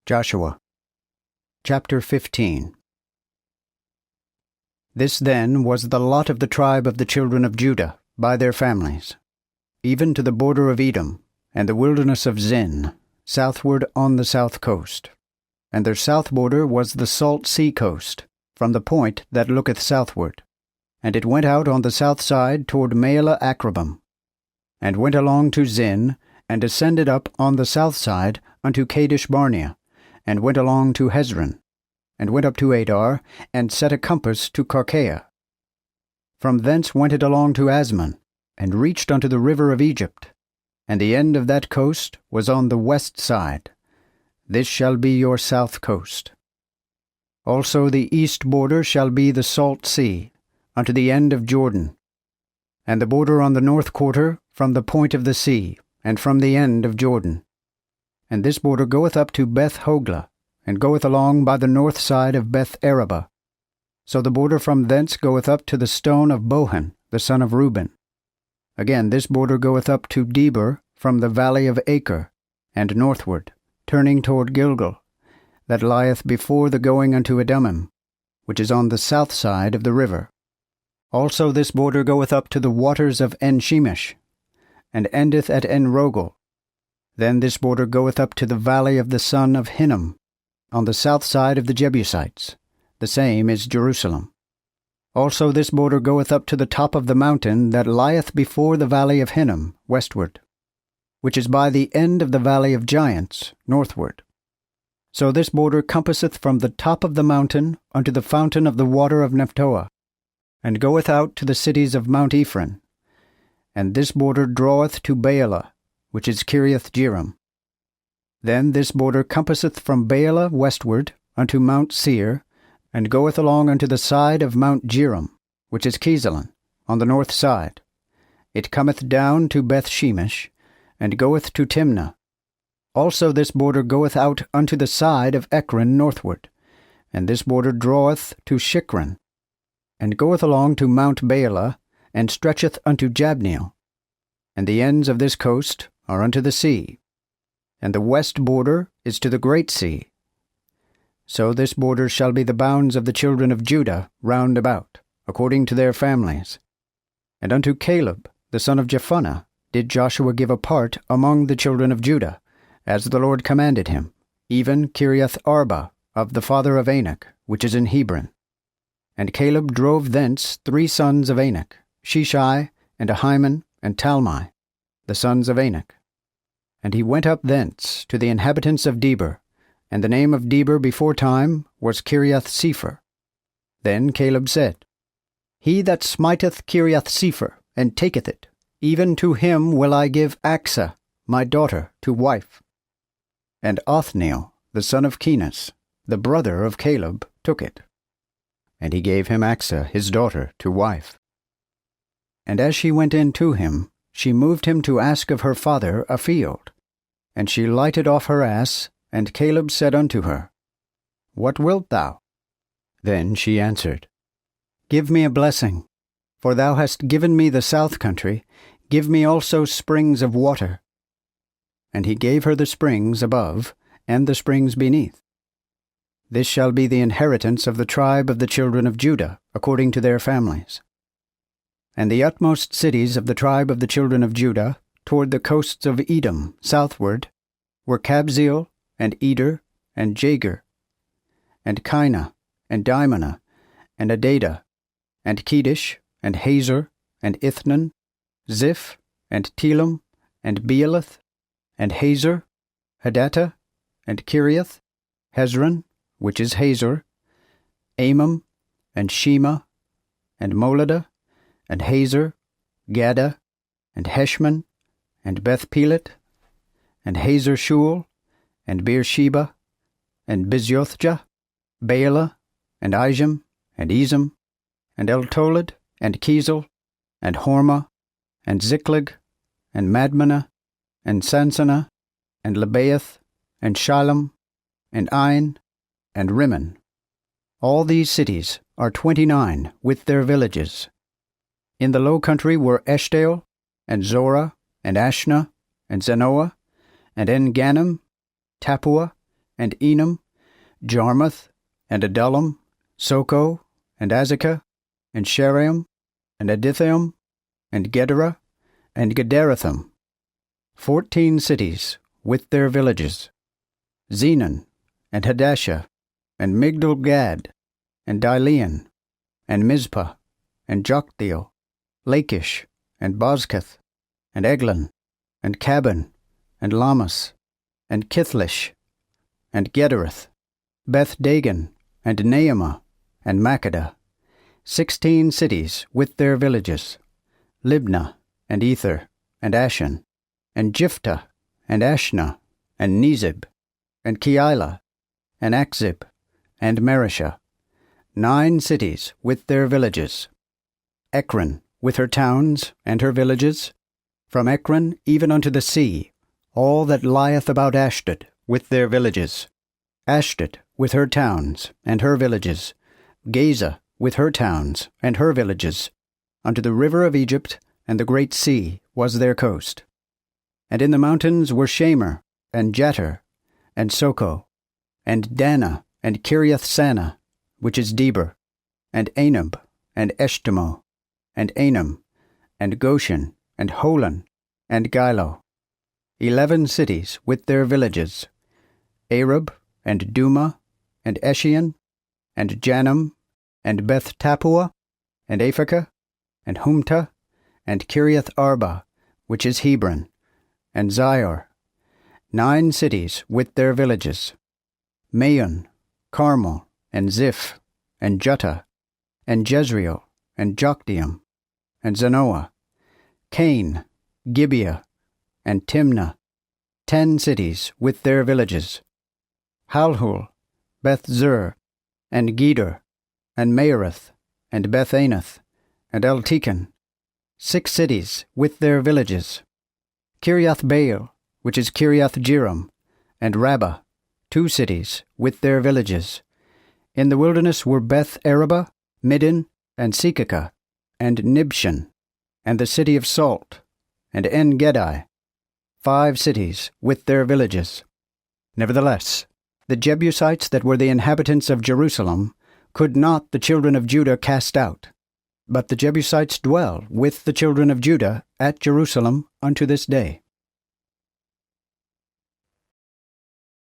Joshua chapter 15. This then was the lot of the tribe of the children of Judah, by their families, even to the border of Edom, and the wilderness of Zin, southward on the south coast. And their south border was the salt sea coast, from the point that looketh southward. And it went out on the south side toward Maala Akrabim, and went along to Zin, and ascended up on the south side unto Kadesh Barnea, and went along to Hezron, and went up to Adar, and set a compass to Karkea. From thence went it along to Asmon, and reached unto the river of Egypt, and the end of that coast was on the west side. This shall be your south coast. Also the east border shall be the salt sea, unto the end of Jordan, and the border on the north quarter from the point of the sea, and from the end of Jordan. And this border goeth up to Beth Hoglah, and goeth along by the north side of Beth Arabah. So the border from thence goeth up to the stone of Bohan, the son of Reuben. Again this border goeth up to Debir from the valley of Acre, and northward, turning toward Gilgal, that lieth before the going unto Edomim, which is on the south side of the river. Also this border goeth up to the waters of En-shemesh, and endeth at En-rogel. Then this border goeth up to the valley of the son of Hinnom, on the south side of the Jebusites. The same is Jerusalem. Also this border goeth up to the top of the mountain that lieth before the valley of Hinnom, westward, which is by the end of the valley of Giants, northward. So this border compasseth from the top of the mountain unto the fountain of the water of Nephtoah, and goeth out to the cities of Mount Ephron. And this border draweth to Baalah, which is Kiriath-jearim. Then this border compasseth from Baalah westward unto Mount Seir, and goeth along unto the side of Mount Jearim, which is Chesalon, on the north side. It cometh down to Beth-shemesh, and goeth to Timnah. Also this border goeth out unto the side of Ekron northward, and this border draweth to Shikron, and goeth along to Mount Baalah, and stretcheth unto Jabneel. And the ends of this coast are unto the sea, and the west border is to the great sea. So this border shall be the bounds of the children of Judah round about, according to their families. And unto Caleb, the son of Jephunneh, did Joshua give a part among the children of Judah, as the Lord commanded him, even Kiriath Arba of the father of Anak, which is in Hebron. And Caleb drove thence 3 sons of Anak, Sheshai, and Ahiman, and Talmai, the sons of Anak. And he went up thence to the inhabitants of Debir, and the name of Debir before time was Kiriath-sepher. Then Caleb said, He that smiteth Kiriath-sepher, and taketh it, even to him will I give Achsah, my daughter, to wife. And Othniel, the son of Kenaz, the brother of Caleb, took it. And he gave him Achsah his daughter to wife. And as she went in to him, she moved him to ask of her father a field. And she lighted off her ass, and Caleb said unto her, What wilt thou? Then she answered, Give me a blessing, for thou hast given me the south country, give me also springs of water. And he gave her the springs above, and the springs beneath. This shall be the inheritance of the tribe of the children of Judah, according to their families. And the utmost cities of the tribe of the children of Judah, toward the coasts of Edom, southward, were Kabzeel, and Eder, and Jagur, and Kinah, and Dimonah, and Adadah, and Kedesh, and Hazor, and Ithnan, Ziph, and Telem, and Bealoth, and Hazor, Hadattah, and Kiriath, Hezron, which is Hazor, Amam, and Shema, and Moladah, and Hazor, Gaddah, and Heshmon, and Beth-pelet, and Hazar-shual, and Beersheba, and Biziothjah, Baalah, and Ijem, and Ezem, and Eltolad, and Kezel, and Hormah, and Ziklag, and Madmenah, and Sansannah, and Lebaoth, and Shilem, and Ain, and Rimmon. All these cities are 29 with their villages. In the low country were Eshtaol, and Zorah, and Ashna, and Zanoah, and En-gannim, Tappuah, and Enam, Jarmuth, and Adullam, Soko, and Azekah, and Sharaim, and Adithaim, and Gedera, and Gederathim, 14 cities with their villages, Zenon, and Hadashah, and Migdal-gad, and Dilean, and Mizpah, and Joktheel, Lachish, and Bozkath, and Eglon, and Cabin, and Lamas, and Kithlish, and Gederath, Beth-dagon, and Naamah, and Makkedah, 16 cities with their villages, Libnah, and Ether, and Ashan, and Jiphthah, and Ashna, and Nezib, and Keilah, and Achzib, and Mareshah, 9 cities with their villages, Ekron with her towns and her villages, from Ekron even unto the sea, all that lieth about Ashdod with their villages, Ashdod with her towns and her villages, Gaza with her towns and her villages, unto the river of Egypt and the great sea was their coast. And in the mountains were Shamer, and Jatter, and Soko, and Dana, and Kiriath-Sana, which is Deber, and Anab, and Eshtemoh, and Anam, and Goshen, and Holon, and Gilo, 11 cities with their villages, Arab, and Duma, and Eshion, and Janam, and Beth-Tappuah, and Aphekah, and Humtah, and Kiriath-Arba, which is Hebron, and Zior, 9 cities with their villages, Maon, Carmel, and Ziph, and Juttah, and Jezreel, and Jokdeam, and Zanoah, Cain, Gibeah, and Timnah, 10 cities with their villages, Halhul, Beth-zur, and Geder, and Maarath, and Beth-anath, and Eltekon, 6 cities with their villages, Kiriath-baal, which is Kiriath-jearim, and Rabbah, 2 cities with their villages. In the wilderness were Beth-arabah, Middin, and Sekekah, and Nibshan, and the city of Salt, and En-gedi, 5 cities with their villages. Nevertheless, the Jebusites that were the inhabitants of Jerusalem could not the children of Judah cast out, but the Jebusites dwell with the children of Judah at Jerusalem unto this day.